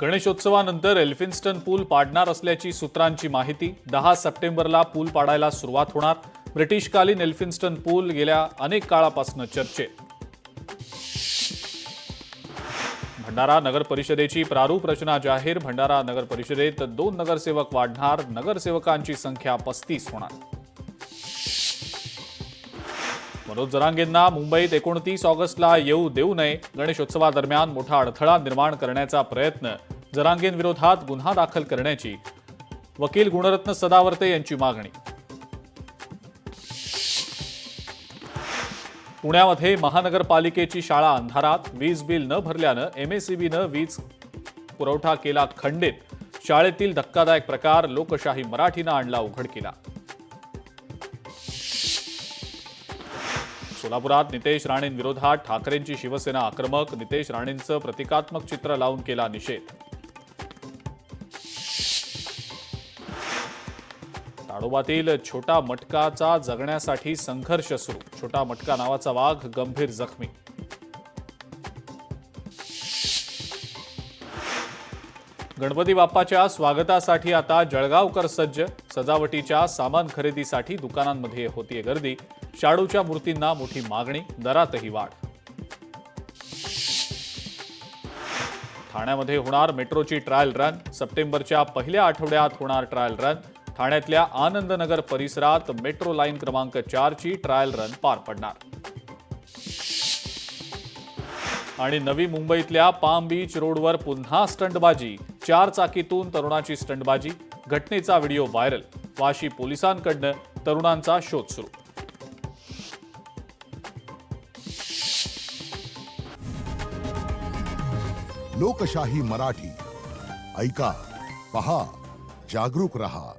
गणेशोत्सवानंतर Elphinstone पूल पाडणार असल्याची सूत्रांची माहिती। 10 सप्टेंबरला पूल पाडायला सुरुवात होणार। ब्रिटिशकालीन एल्फिन्स्टन पूल गेल्या अनेक काळापासून चर्चेत। भंडारा नगर परिषदेची प्रारूप रचना जाहीर। भंडारा नगर परिषदेत 2 नगरसेवक वाढणार। नगरसेवकांची संख्या 35 होणार। मनोज जरांगेंना मुंबईत 29 ऑगस्टला येऊ देऊ नये। गणेशोत्सवादरम्यान मोठा अडथळा निर्माण करण्याचा प्रयत्न। जरांगेंविरोधात गुन्हा दाखल करण्याची वकील गुणरत्न सदावर्ते यांची मागणी। पुण्यामध्ये महानगरपालिकेची शाळा अंधारात। वीज बिल न भरल्यानं एमएसईबीनं वीज पुरवठा केला खंडित। शाळेतील धक्कादायक प्रकार लोकशाही मराठीनं आणला उघडकीला। सोलापुरात नितेश राणेंविरोधात ठाकरेंची शिवसेना आक्रमक। नितेश राणेंचं प्रतिकात्मक चित्र लावून केला निषेध। ताडोबातील छोटा मटकाचा जगण्यासाठी संघर्ष सुरू। छोटा मटका नावाचा वाघ गंभीर जखमी। गणपती बाप्पाच्या स्वागतासाठी आता जळगावकर सज्ज। सजावटीच्या सामान खरेदीसाठी दुकानांमध्ये होतीये गर्दी। शाडूच्या मूर्तींना मोठी मागणी, दरातही वाढ। ठाण्यामध्ये होणार मेट्रोची ट्रायल रन। सप्टेंबरच्या पहिल्या आठवड्यात होणार ट्रायल रन। ठाण्यातल्या आनंदनगर परिसरात मेट्रो लाईन क्रमांक 4 ची ट्रायल रन पार पडणार। आणि नवी मुंबईतल्या पाम बीच रोडवर पुन्हा स्टंटबाजी। 4 चाकीतून तरुणाची स्टंटबाजी। घटनेचा व्हिडिओ व्हायरल। वाशी पोलिसांकडनं तरुणांचा शोध सुरू। लोकशाही मराठी ऐका, पहा, जागरूक रहा।